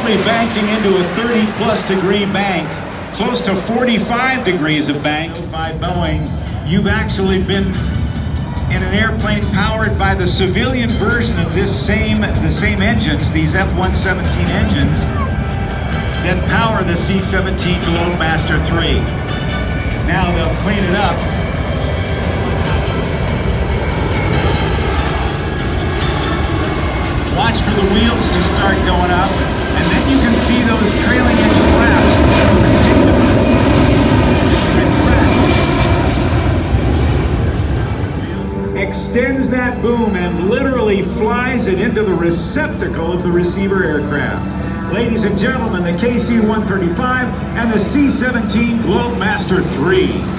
actually banking into a 30-plus degree bank, close to 45 degrees of bank by Boeing. You've actually been in an airplane powered by the civilian version of the same engines, these F-117 engines that power the C-17 Globemaster III. Now they'll clean it up. Watch for the wheels to start going up, and then you can see those trailing edge flaps retract. Extends that boom and literally flies it into the receptacle of the receiver aircraft. Ladies and gentlemen, the KC-135 and the C-17 Globemaster III.